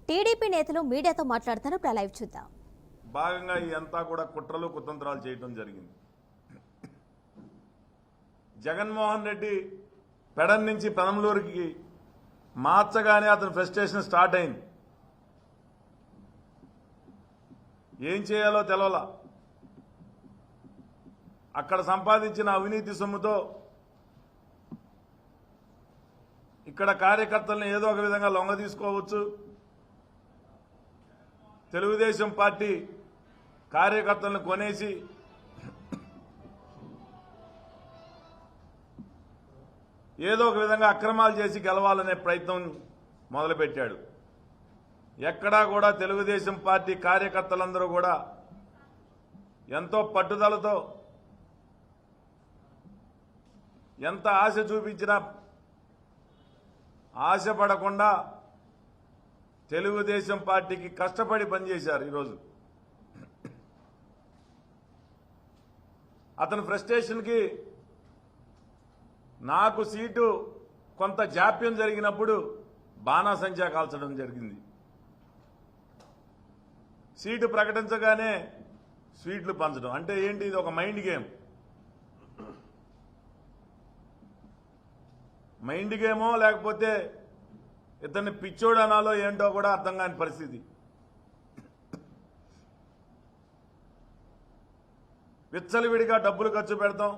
TDP నేతలు మీడియాతో మాట్లాడుతున్నారు. ఇప్పుడు లైవ్ చూద్దాం. భాగంగా ఇదంతా కూడా కుట్రలు కుతంత్రాలు చేయడం జరిగింది. జగన్మోహన్ రెడ్డి పెడన్ నుంచి పెనంలూరుకి మార్చగానే అతని ఫ్రస్ట్రేషన్ స్టార్ట్ అయింది. ఏం చేయాలో తెలవలా. అక్కడ సంపాదించిన అవినీతి సొమ్ముతో ఇక్కడ కార్యకర్తలను ఏదో ఒక విధంగా లొంగ తీసుకోవచ్చు. తెలుగుదేశం పార్టీ కార్యకర్తలను కొనేసి ఏదో ఒక విధంగా అక్రమాలు చేసి గెలవాలనే ప్రయత్నం మొదలుపెట్టాడు. ఎక్కడా కూడా తెలుగుదేశం పార్టీ కార్యకర్తలందరూ కూడా ఎంతో పట్టుదలతో ఎంత ఆశ చూపించినా ఆశపడకుండా తెలుగుదేశం పార్టీకి కష్టపడి పనిచేశారు. ఈరోజు అతని ఫ్రస్ట్రేషన్కి నాకు సీటు కొంత జాప్యం జరిగినప్పుడు బాణాసంచా కాల్చడం జరిగింది. సీటు ప్రకటించగానే స్వీట్లు పంచడం అంటే ఏంటి? ఇది ఒక మైండ్ గేమ్. మైండ్ గేమో లేకపోతే ఇతన్ని పిచ్చోడు అనాలో ఏంటో కూడా అర్థం కాని పరిస్థితి. విచ్చలవిడిగా డబ్బులు ఖర్చు పెడతాం,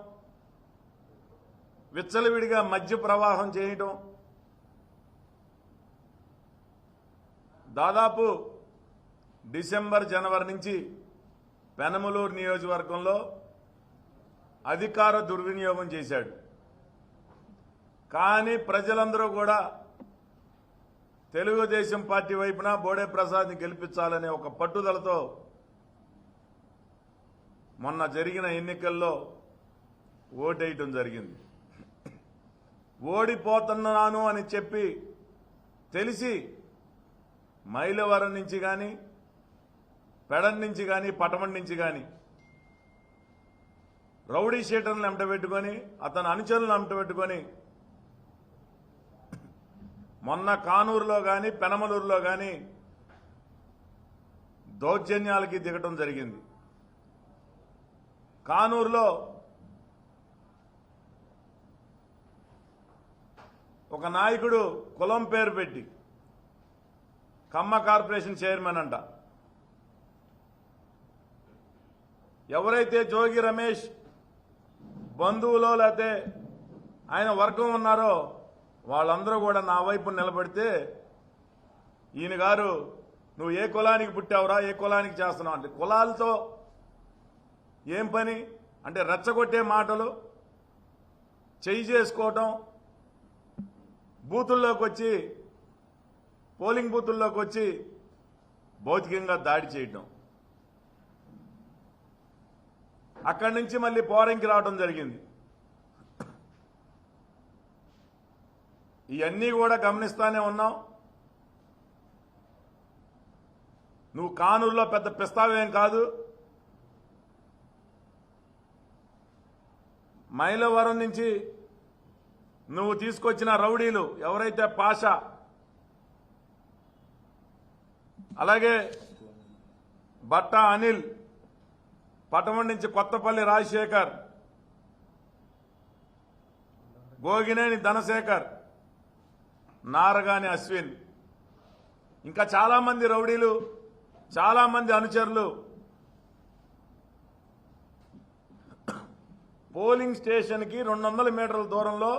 విచ్చలవిడిగా మధ్య ప్రవాహం చేయటం. దాదాపు డిసెంబర్ జనవరి నుంచి పెనమలూరు నియోజకవర్గంలో అధికార దుర్వినియోగం చేశాడు. కానీ ప్రజలందరూ కూడా తెలుగుదేశం పార్టీ వైపున బోడే ప్రసాద్ని గెలిపించాలనే ఒక పట్టుదలతో మొన్న జరిగిన ఎన్నికల్లో ఓటేయటం జరిగింది. ఓడిపోతున్నాను అని చెప్పి తెలిసి మైలవరం నుంచి కానీ పెడన్ నుంచి కానీ పటమం నుంచి కానీ రౌడీ షీటర్లను వెంటబెట్టుకొని అతని అనుచరులను వెంటబెట్టుకొని మొన్న కానూరులో కానీ పెనమలూరులో కానీ దౌర్జన్యాలకి దిగటం జరిగింది. కానూరులో ఒక నాయకుడు కులం పేరు పెట్టి కమ్మ కార్పొరేషన్ చైర్మన్ అంట. ఎవరైతే జోగి రమేష్ బంధువులో లేకపోతే ఆయన వర్గం ఉన్నారో వాళ్ళందరూ కూడా నా వైపు నిలబడితే ఈయన గారు నువ్వు ఏ కులానికి పుట్టావురా, ఏ కులానికి చేస్తున్నావు అంటే కులాలతో ఏం పని అంటే రెచ్చగొట్టే మాటలు, చెయ్యి చేసుకోవటం, బూతుల్లోకి వచ్చి పోలింగ్ బూతుల్లోకి వచ్చి భౌతికంగా దాడి చేయటం. అక్కడి నుంచి మళ్ళీ పోరంకి రావడం జరిగింది. ఇవన్నీ కూడా గమనిస్తానే ఉన్నాం. నువ్వు కానూరులో పెద్ద ప్రస్తావేం కాదు. మైలవరం నుంచి నువ్వు తీసుకొచ్చిన రౌడీలు ఎవరైతే పాషా, అలాగే బట్టా అనిల్, పటమం నుంచి కొత్తపల్లి రాజశేఖర్, గోగినేని ధనశేఖర్, నారగాని అశ్విన్, ఇంకా చాలా మంది రౌడీలు, చాలా మంది అనుచరులు పోలింగ్ స్టేషన్కి 200 మీటర్ల దూరంలో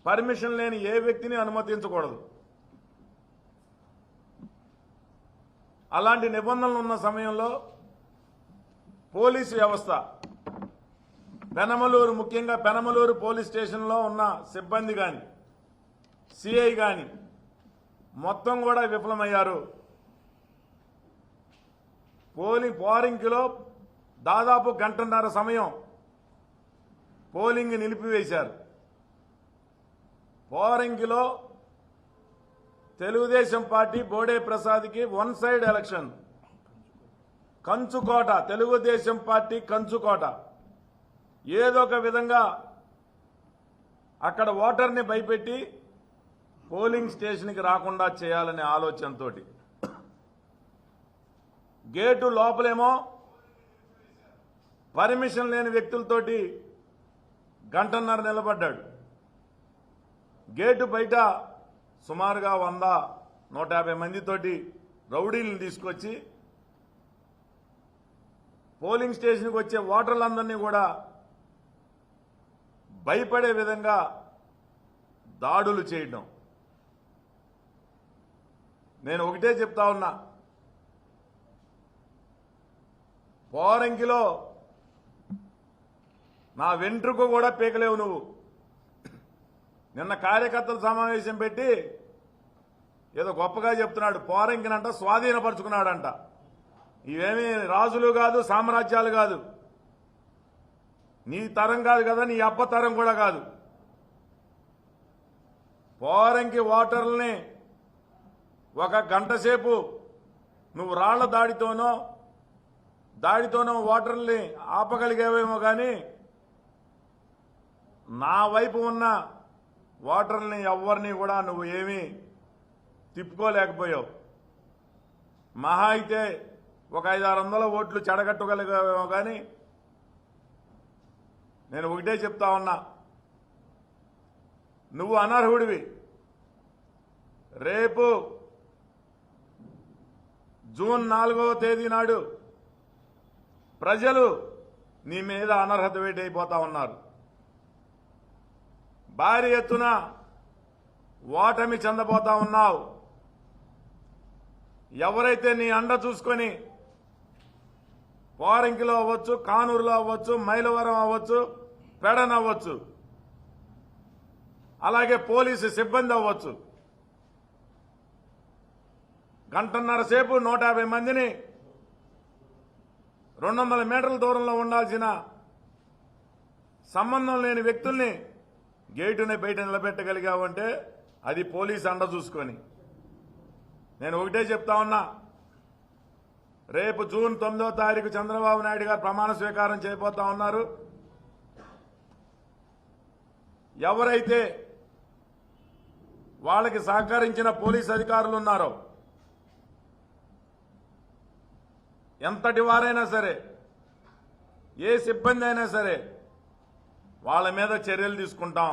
పర్మిషన్ లేని ఏ వ్యక్తిని అనుమతించకూడదు. అలాంటి నిబంధనలు ఉన్న సమయంలో పోలీసు వ్యవస్థ పెనమలూరు, ముఖ్యంగా పెనమలూరు పోలీస్ స్టేషన్లో ఉన్న సిబ్బంది కానీ సిఐ కానీ మొత్తం కూడా విఫలమయ్యారు. పోలింగ్లో దాదాపు గంటన్నర సమయం పోలింగ్ నిలిపివేశారు. పోలింగ్లో Telugu Desam party Bode ప్రసాద్కి one side election. కంచుకోట, తెలుగుదేశం పార్టీ కంచుకోట. ఏదో ఒక విధంగా అక్కడ ఓటర్ని భయపెట్టి పోలింగ్ స్టేషన్కి రాకుండా చేయాలనే ఆలోచనతో గేటు లోపలేమో పర్మిషన్ లేని వ్యక్తులతోటి గంటన్నర నిలబడ్డాడు. గేటు బయట సుమారుగా 100-150 మందితోటి రౌడీలను తీసుకొచ్చి పోలింగ్ స్టేషన్కి వచ్చే ఓటర్లందరినీ కూడా భయపడే విధంగా దాడులు చేయడం. నేను ఒకటే చెప్తా ఉన్నా, పోరంకిలో నా వెంట్రుక కూడా పీకలేవు నువ్వు. నిన్న కార్యకర్తల సమావేశం పెట్టి ఏదో గొప్పగా చెప్తున్నాడు, పోరంకినంట స్వాధీనపరుచుకున్నాడంట. ఇవేమీ రాజులు కాదు, సామ్రాజ్యాలు కాదు, నీ తరం కాదు కదా, నీ అప్ప తరం కూడా కాదు. పోరంకి ఓటర్లని ఒక గంట సేపు నువ్వు రాళ్ల దాడితోనో ఓటర్లని ఆపగలిగేవేమో కానీ నా వైపు ఉన్న ఓటర్లని ఎవరిని కూడా నువ్వు ఏమీ తిప్పుకోలేకపోయావు. మహా అయితే ఒక 500-600 ఓట్లు చెడగట్టగలిగావేమో కానీ నేను ఒకటే చెప్తా ఉన్నా, నువ్వు అనర్హుడివి. రేపు జూన్ 4వ తేదీ నాడు ప్రజలు నీ మీద అనర్హత వేటైపోతా ఉన్నారు. భారీ ఎత్తున ఓటమి చెందబోతా ఉన్నావు. ఎవరైతే నీ అండ చూసుకొని పోరంకిలో అవ్వచ్చు, కానూరులో అవ్వచ్చు, మైలవరం అవ్వచ్చు, పెడన్ అవ్వచ్చు, అలాగే పోలీసు సిబ్బంది అవ్వచ్చు, గంటన్నర సేపు 150 మందిని 200 మీటర్ల దూరంలో ఉండాల్సిన సంబంధం లేని వ్యక్తుల్ని గేటుని బయట నిలబెట్టగలిగావంటే అది పోలీసు అండ చూసుకొని. నేను ఒకటే చెప్తా ఉన్నా, రేపు జూన్ 9వ తారీఖు చంద్రబాబు నాయుడు గారు ప్రమాణ స్వీకారం చేయబోతా ఉన్నారు. ఎవరైతే వాళ్ళకి సహకరించిన పోలీసు అధికారులు ఉన్నారో, ఎంతటి వారైనా సరే, ఏ సిబ్బంది అయినా సరే, వాళ్ళ మీద చర్యలు తీసుకుంటాం.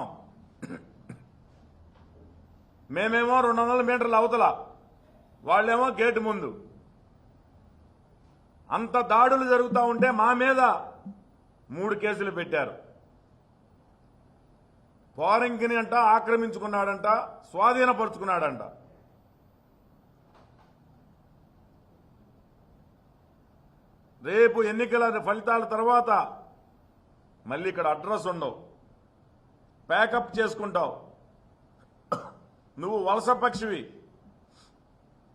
మేమేమో 200 మీటర్ల అవతల, వాళ్ళేమో గేటు ముందు. అంత దాడులు జరుగుతూ ఉంటే మా మీద 3 కేసులు పెట్టారు. పోరంకిని అంట ఆక్రమించుకున్నాడంట, స్వాధీనపరుచుకున్నాడంట. రేపు ఎన్నికల ఫలితాల తర్వాత మళ్ళీ ఇక్కడ అడ్రస్ ఉండవు, ప్యాకప్ చేసుకుంటావు. నువ్వు వలస పక్షివి.